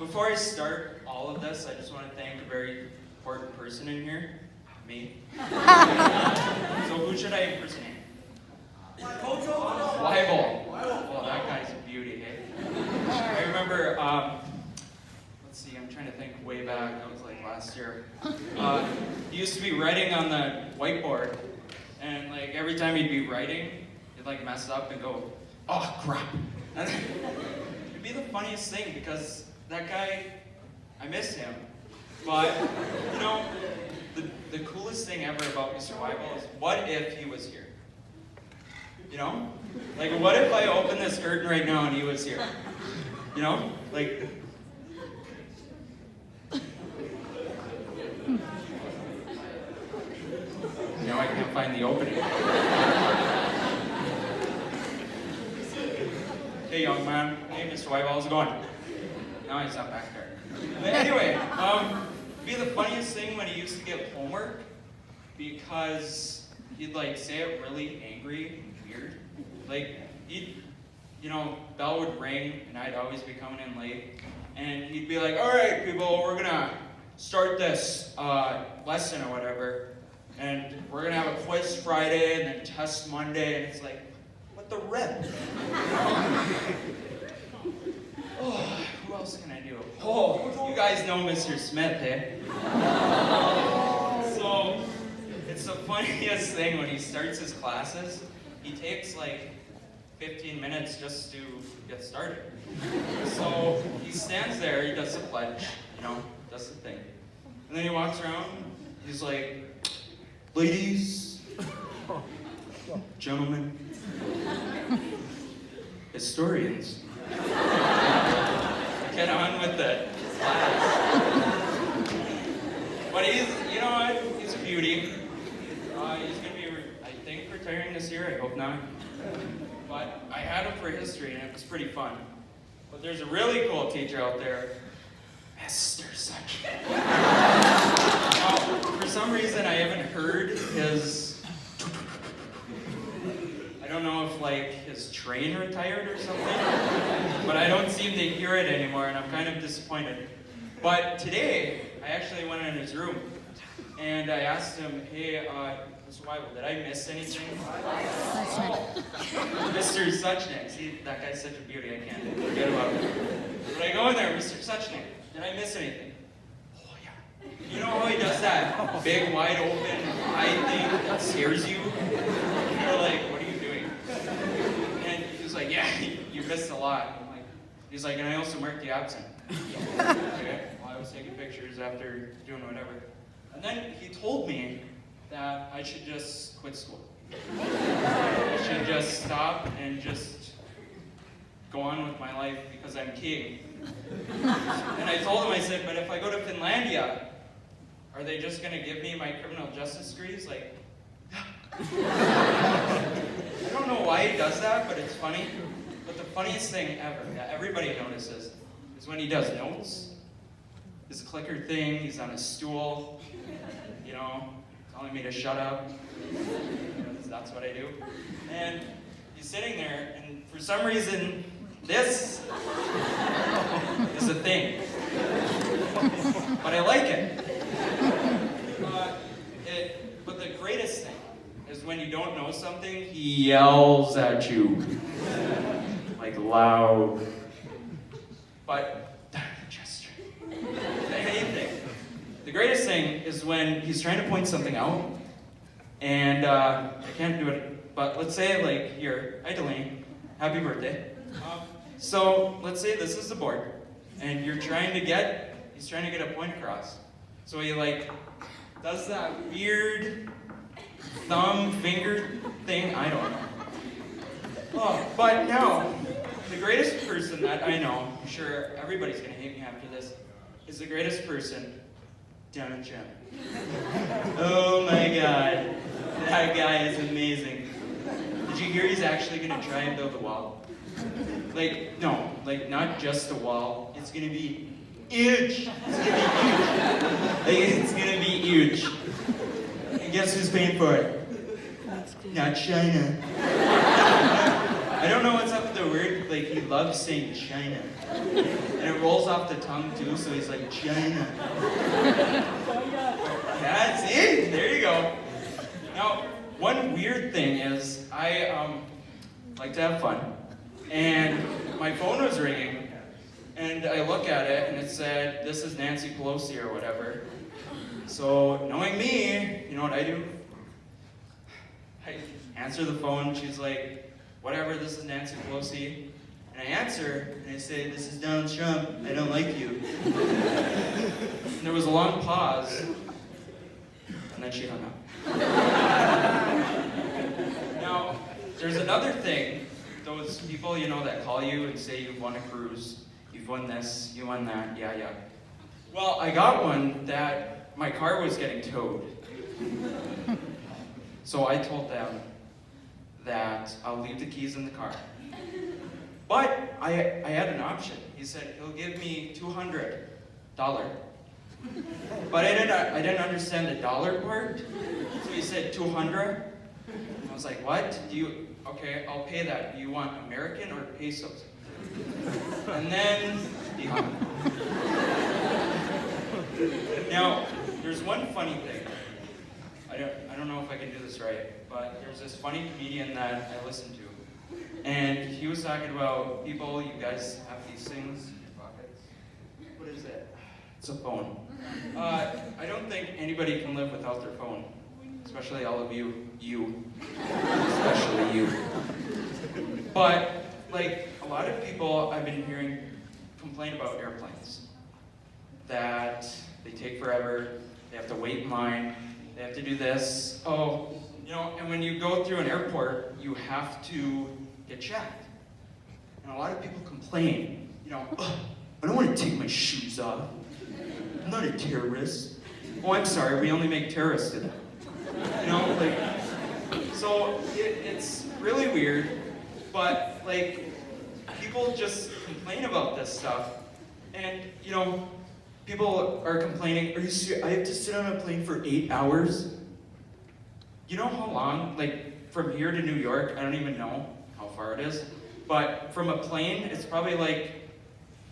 before I start all of this, I just want to thank a very important person in here, me. So who should I impersonate? Weibel. Oh, that guy's a beauty, hey? I remember, let's see, I'm trying to think way back, that was like last year. He used to be writing on the whiteboard, and like every time he'd be writing, he'd like mess up and go, oh crap. It'd be the funniest thing because that guy, I miss him. But, you know, the coolest thing ever about Mr. Weibel is what if he was here? You know? Like, what if I opened this curtain right now and he was here? You know? Like... Now I can't find the opening. Hey, young man. Hey, Mr. Weibel, how's it going? Now he's not back there. But anyway, it'd be the funniest thing when he used to get homework because he'd like say it really angry and weird. Like, you know, bell would ring and I'd always be coming in late. And he'd be like, all right, people, we're gonna start this lesson or whatever. And we're gonna have a quiz Friday and then test Monday. And it's like, what the rip? Oh, who else can I do? Oh, you guys know Mr. Smith, eh? So, it's the funniest thing when he starts his classes. He takes like 15 minutes just to get started. So, he stands there, he does the pledge, you know, does the thing. And then he walks around, he's like, ladies, gentlemen, historians, get on with the class. But he's, you know what, he's a beauty. He's gonna be, I think, retiring this year, I hope not. But I had him for history and it was pretty fun. But there's a really cool teacher out there, Mr. Such. For some reason I haven't heard his, I don't know if like his train retired or something, but I don't seem to hear it anymore and I'm kind of disappointed. But today, I actually went in his room and I asked him, hey, Mr. Weibel, did I miss anything? Mr. Suchnick. See, that guy's such a beauty, I can't forget about him. But I go in there, Mr. Suchnick, did I miss anything? Oh, yeah. You know how he does that big, wide open eye thing that scares you? And you're like, what are you doing? And he's like, yeah, you missed a lot. I'm like, he's like, and I also marked you absent. Okay, well, I was taking pictures after doing whatever. And then he told me that I should just quit school. I should just stop and just go on with my life because I'm king. And I told him, I said, but if I go to Finlandia, are they just going to give me my criminal justice degree? He's like, I don't know why he does that, but it's funny. But the funniest thing ever that everybody notices is when he does notes. His clicker thing, he's on his stool, you know, telling me to shut up. Because that's what I do. And he's sitting there, and for some reason, this is a thing. But I like it. But the greatest thing is when you don't know something, he yells at you. Like loud. But just anything. The greatest thing is when he's trying to point something out, and I can't do it, but let's say like here, hi Delaney, happy birthday. So let's say this is the board, and he's trying to get a point across. So he like does that weird thumb finger thing, I don't know. Oh, but now, the greatest person that I know, I'm sure everybody's gonna hate me after this, is the greatest person, Donald Trump. Oh my God, that guy is amazing. Did you hear he's actually gonna try and build a wall? Like, no, like not just a wall, it's gonna be huge. It's gonna be huge. Like, it's gonna be huge. And guess who's paying for it? Not China. I don't know what's up with the a weird, like, he loves saying China. And it rolls off the tongue, too, so he's like, China. Yeah, see? There you go. Now, one weird thing is, I like to have fun. And my phone was ringing, and I look at it, and it said, this is Nancy Pelosi or whatever. So, knowing me, you know what I do? I answer the phone, she's like, whatever, this is Nancy Pelosi. And I answer, and I say, this is Donald Trump, I don't like you. And there was a long pause, and then she hung up. Now, there's another thing, those people, you know, that call you and say you've won a cruise, you've won this, you won that, yeah. Well, I got one that my car was getting towed. So I told them that I'll leave the keys in the car. But I had an option. He said he'll give me $200. But I didn't understand the dollar part. So he said 200. I was like, what? Okay, I'll pay that. Do you want American or pesos? And then he hung up. Now, there's one funny thing. I don't know if I can do this right, but there's this funny comedian that I listen to. And he was talking about people, you guys have these things in your pockets. What is it? It's a phone. I don't think anybody can live without their phone. Especially all of you. Especially you. But, like, a lot of people I've been hearing complain about airplanes. That they take forever, they have to wait in line, they have to do this. Oh, you know, and when you go through an airport, you have to get checked. And a lot of people complain, you know, I don't want to take my shoes off. I'm not a terrorist. Oh, I'm sorry, we only make terrorists do that. You know, like, so it's really weird, but like, people just complain about this stuff, and you know, people are complaining, are you serious? I have to sit on a plane for 8 hours? You know how long, like, from here to New York, I don't even know how far it is, but from a plane, it's probably like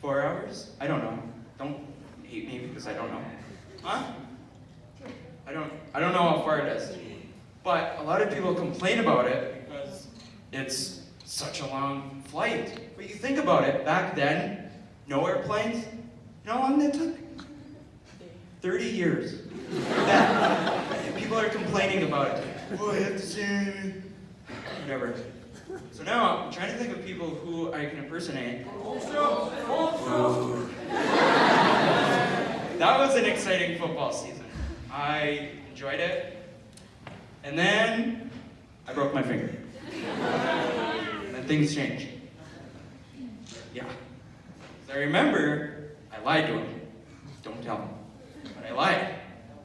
4 hours? I don't know. Don't hate me because I don't know. Huh? I don't know how far it is. But a lot of people complain about it because it's such a long flight. But you think about it, back then, no airplanes, you know how long that took? 30 years. And people are complaining about it. Oh, I have to say, whatever. So now I'm trying to think of people who I can impersonate. That was an exciting football season. I enjoyed it. And then I broke my finger. And then things changed. Yeah. So I remember I lied to him. Don't tell him. But I lied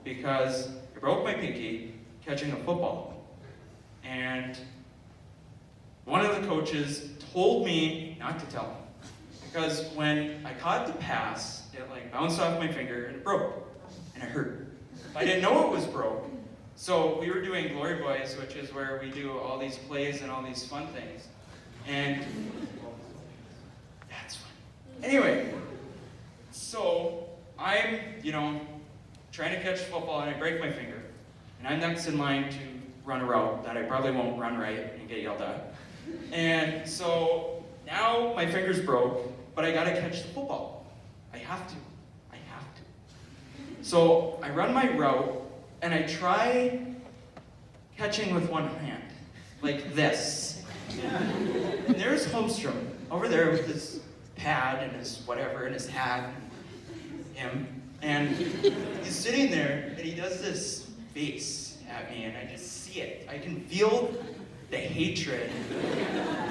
because I broke my pinky catching a football. And one of the coaches told me not to tell him. Because when I caught the pass, it like bounced off my finger and it broke. And it hurt. I didn't know it was broke. So we were doing Glory Boys, which is where we do all these plays and all these fun things. And that's fun. Anyway, so I'm, you know, trying to catch football and I break my finger. And I'm next in line to run a route that I probably won't run right and get yelled at. And so now my finger's broke, but I gotta catch the football. I have to. So I run my route and I try catching with one hand, like this. And there's Holmstrom over there with his pad and his whatever and his hat, him. And he's sitting there and he does this face at me and I just see it. I can feel the hatred,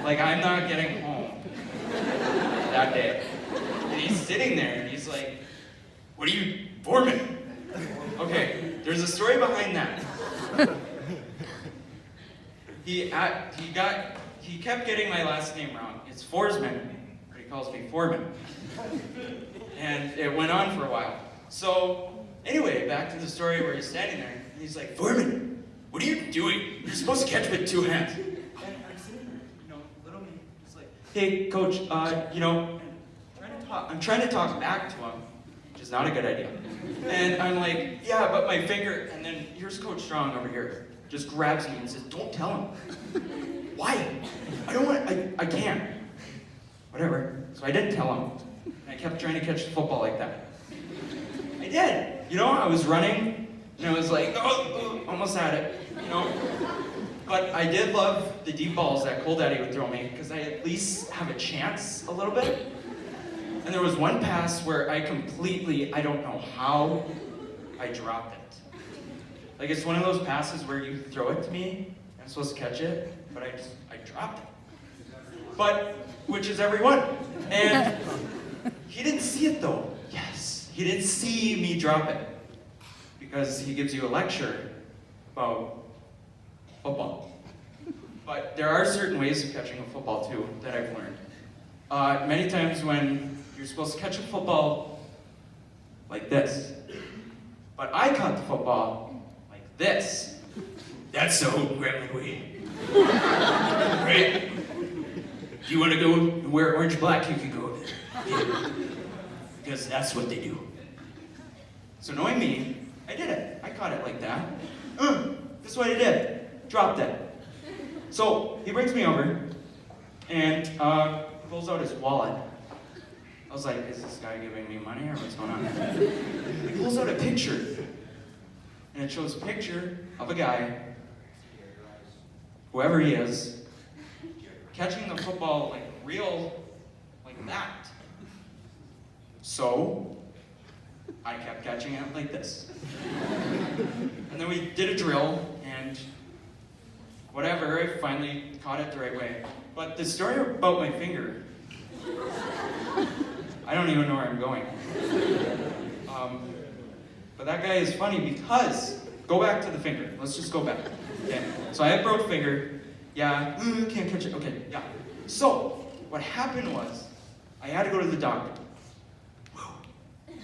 like I'm not getting home that day. And he's sitting there and he's like, what are you, Foreman? Okay, there's a story behind that. He kept getting my last name wrong. It's Forsman, but he calls me Foreman. And it went on for a while. So, anyway, back to the story where he's standing there, and he's like, Foreman, what are you doing? You're supposed to catch with two hands. And I'm sitting there, you know, little me, it's like, hey, coach, I'm trying to talk back to him, which is not a good idea. And I'm like, yeah, but my finger, and then here's Coach Strong over here, just grabs me and says, don't tell him. Why? I don't want, I can't. Whatever. So I didn't tell him. And I kept trying to catch the football like that. I did. I was running, and I was like, almost had it, But I did love the deep balls that Cole Daddy would throw me, because I at least have a chance a little bit. And there was one pass where I don't know how, I dropped it. Like, it's one of those passes where you throw it to me, I'm supposed to catch it, but I dropped it. But, which is everyone. And he didn't see it though. Yes, he didn't see me drop it. Because he gives you a lecture about football. But there are certain ways of catching a football too that I've learned. Many times when you're supposed to catch a football like this, but I caught the football like this. That's the Houghton Gremlin way. Right? If you want to go and wear orange black, you can go there. Yeah. Because that's what they do. So knowing me, I did it. I caught it like that. This is what I did. Dropped it. So he brings me over and pulls out his wallet. I was like, is this guy giving me money or what's going on? He pulls out a picture. And it shows a picture of a guy, whoever he is, catching the football like real, like that. So I kept catching it like this. And then we did a drill, and whatever, I finally caught it the right way. But the story about my finger, I don't even know where I'm going. But that guy is funny because, go back to the finger. Let's just go back. Okay. So I have broke finger. Yeah, can't catch it. Okay, yeah. So, what happened was, I had to go to the doctor. Anyway,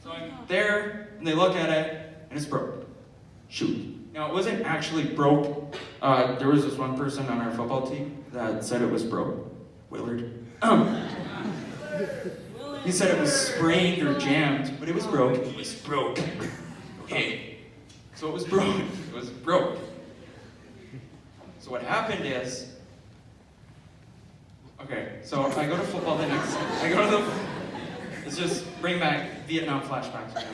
so I'm there, and they look at it, and it's broke. Shoot. Now, it wasn't actually broke. There was this one person on our football team that said it was broke. Willard. He said it was sprained or jammed, but it was broke. It was broke. Okay. So it was broke. It was broke. So what happened is, okay, so I go to football the next, let's just bring back Vietnam flashbacks right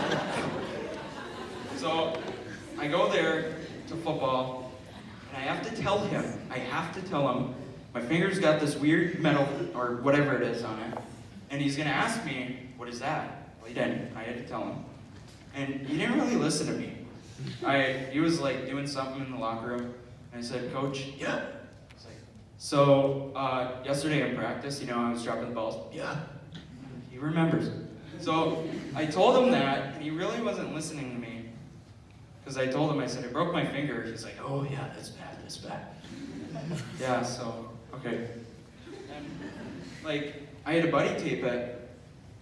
now. So I go there to football, and I have to tell him, my finger's got this weird metal, or whatever it is on it, and he's gonna ask me, what is that? Well, he didn't, I had to tell him. And he didn't really listen to me. He was like doing something in the locker room, and I said, Coach, yeah. He's like, so, yesterday in practice, I was dropping the balls. Yeah. He remembers. So, I told him that, and he really wasn't listening to me. Because I told him, I said, I broke my finger. He's like, oh yeah, that's bad. Yeah, so, okay. And, I had a buddy tape it,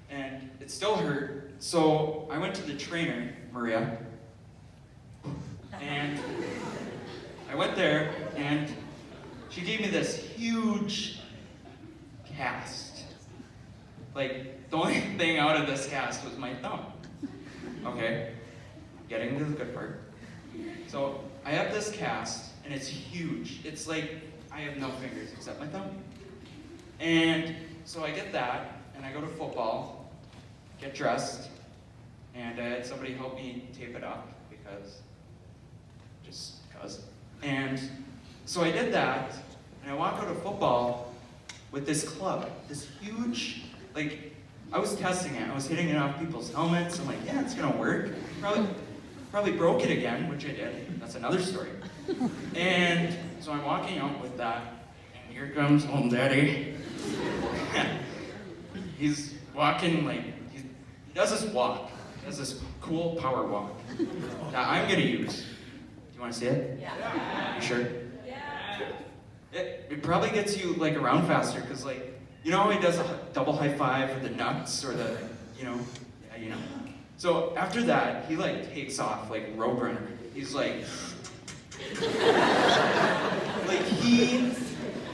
and it still hurt. So, I went to the trainer, Maria, and I went there, and she gave me this huge cast. The only thing out of this cast was my thumb. Okay, getting to the good part. So I have this cast, and it's huge. It's like I have no fingers except my thumb. And so I get that, and I go to football, get dressed, and I had somebody help me tape it up, just because. And so I did that, and I walk out of football with this club, this huge, I was testing it. I was hitting it off people's helmets. I'm like, yeah, it's gonna work. Probably broke it again, which I did. That's another story. And so I'm walking out with that, and here comes Home Daddy. He's walking he does this walk. He does this cool power walk that I'm gonna use. Do you wanna see it? Yeah. You sure? Yeah. It probably gets you around faster, because how he does a double high five with the nuts or the, yeah, So after that, he takes off Roadrunner. He's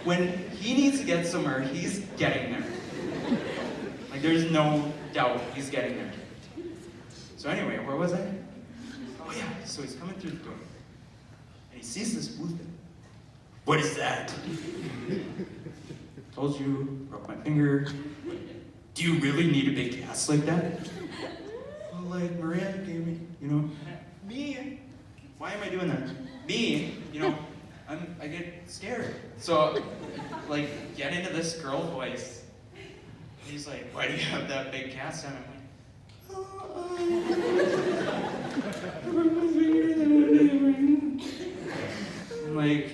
when he needs to get somewhere, he's getting there. Like, there's no doubt he's getting there. So anyway, where was I? Oh yeah, so he's coming through the door. And he sees this blue thing. What is that? Told you, broke my finger. Do you really need a big cast like that? Well, like Miranda gave me, me. Why am I doing that? Me, I get scared. So, like, get into this girl voice. He's like, why do you have that big cast on? I'm like,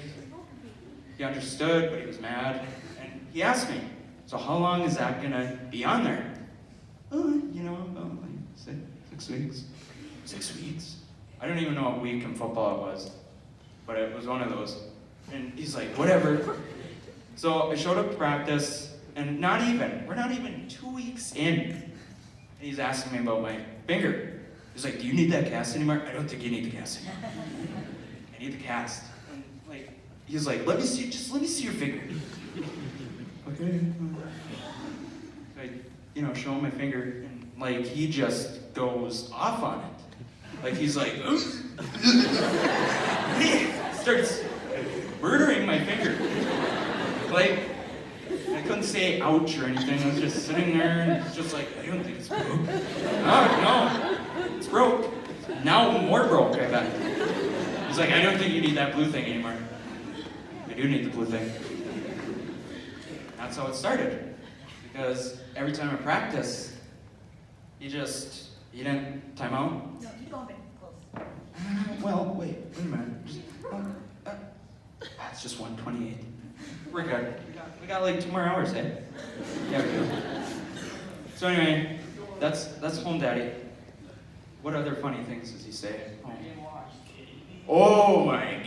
he understood, but he was mad. And he asked me, so how long is that gonna be on there? About like 6 weeks. 6 weeks? I don't even know what week in football it was, but it was one of those. And he's like, whatever. So I showed up to practice, and we're not even 2 weeks in. And he's asking me about my finger. He's like, do you need that cast anymore? I don't think you need the cast anymore. I need the cast. And he's like, let me see your finger. Okay. So I, show him my finger, and he just goes off on it. He's like, he starts murdering my finger. I couldn't say ouch or anything. I was just sitting there and it's just like, I don't think it's broke. No, it's broke. Now more broke, I bet. He's like, I don't think you need that blue thing anymore. I do need the blue thing. That's how it started. Because every time I practice, you didn't time out? No, keep going, close. Well, wait a minute. It's just 1:28. We're good. We got like 2 more hours, eh? Yeah, we do. So anyway, that's Home Daddy. What other funny things does he say? Oh my God.